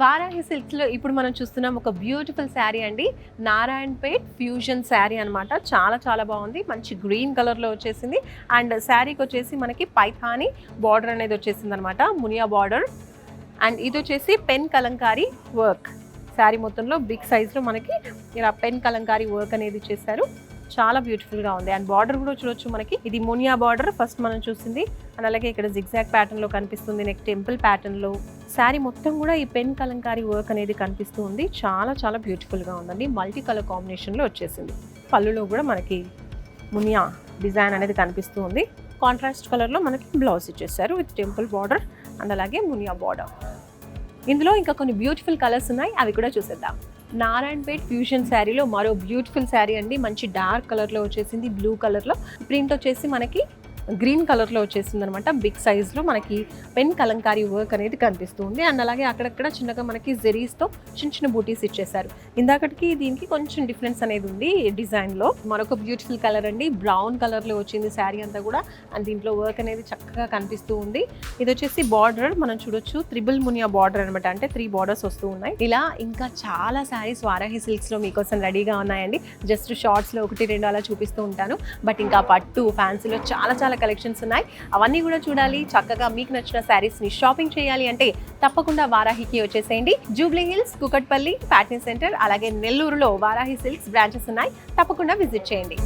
Varahi silks లో ఇప్పుడు మనం చూస్తున్నాం ఒక బ్యూటిఫుల్ శారీ అండి. నారాయణపేట్ ఫ్యూజన్ శారీ అనమాట. చాలా చాలా బాగుంది. మంచి గ్రీన్ కలర్ లో వచ్చేసింది. అండ్ శారీకి వచ్చేసి మనకి పైథాని బార్డర్ అనేది వచ్చేసింది అనమాట, మునియా బార్డర్. అండ్ ఇది వచ్చేసి పెన్ కలంకారీ వర్క్. శారీ మొత్తంలో బిగ్ సైజ్ లో మనకి ఇలా పెన్ కలంకారీ వర్క్ అనేది చేశారు. చాలా బ్యూటిఫుల్ గా ఉంది. అండ్ బార్డర్ కూడా చూడొచ్చు మనకి. ఇది మునియా బార్డర్ ఫస్ట్ మనం చూసింది. అండ్ అలాగే ఇక్కడ జిగ్జాగ్ ప్యాటర్న్ లో కనిపిస్తుంది. నెక్స్ట్ టెంపుల్ ప్యాటర్న్ లో శారీ మొత్తం కూడా ఈ పెన్ కలంకారీ వర్క్ అనేది కనిపిస్తూ ఉంది. చాలా చాలా బ్యూటిఫుల్ గా ఉందండి. మల్టీ కలర్ కాంబినేషన్ లో వచ్చేసింది. పళ్ళులో కూడా మనకి మునియా డిజైన్ అనేది కనిపిస్తూ ఉంది. కాంట్రాస్ట్ కలర్ లో మనకి బ్లౌజ్ ఇచ్చేసారు విత్ టెంపుల్ బార్డర్ అండ్ అలాగే మునియా బార్డర్. ఇందులో ఇంకా కొన్ని బ్యూటిఫుల్ కలర్స్ ఉన్నాయి, అవి కూడా చూసేద్దాం. నారాయణపేట్ ఫ్యూజన్ శారీలో మరో బ్యూటిఫుల్ శారీ అండి. మంచి డార్క్ కలర్లో వచ్చేసింది. బ్లూ కలర్లో ప్రింట్ వచ్చేసి మనకి గ్రీన్ కలర్లో వచ్చేసింది అనమాట. బిగ్ సైజ్లో మనకి పెన్ కలంకారీ వర్క్ అనేది కనిపిస్తుంది. అండ్ అలాగే అక్కడక్కడ చిన్నగా మనకి జెరీస్తో చిన్న చిన్న బూటీస్ ఇచ్చేసారు. ఇందాకటికి దీనికి కొంచెం డిఫరెన్స్ అనేది ఉంది డిజైన్లో. మరొక బ్యూటిఫుల్ కలర్ అండి. బ్రౌన్ కలర్లో వచ్చింది శారీ అంతా కూడా. అండ్ దీంట్లో వర్క్ అనేది చక్కగా కనిపిస్తూ ఉంది. ఇది వచ్చేసి బార్డర్ మనం చూడొచ్చు, త్రిబుల్ మునియా బార్డర్ అనమాట. అంటే 3 బార్డర్స్ వస్తూ ఉన్నాయి. ఇలా ఇంకా చాలా శారీస్ వారాహి సిల్క్స్లో మీకోసం రెడీగా ఉన్నాయండి. జస్ట్ షార్ట్స్లో 1-2 అలా చూపిస్తూ ఉంటాను. బట్ ఇంకా పట్టు ఫ్యాన్సీలో చాలా చాలా కలెక్షన్స్ ఉన్నాయి. అవన్నీ కూడా చూడాలి, చక్కగా మీకు నచ్చిన శారీస్ ని షాపింగ్ చేయాలి అంటే తప్పకుండా వారాహికి వచ్చేసేయండి. Jubilee hills, Kukatpally, pattern centre, అలాగే నెల్లూరులో వారాహి సిల్క్స్ బ్రాంచెస్ ఉన్నాయి. తప్పకుండా విజిట్ చేయండి.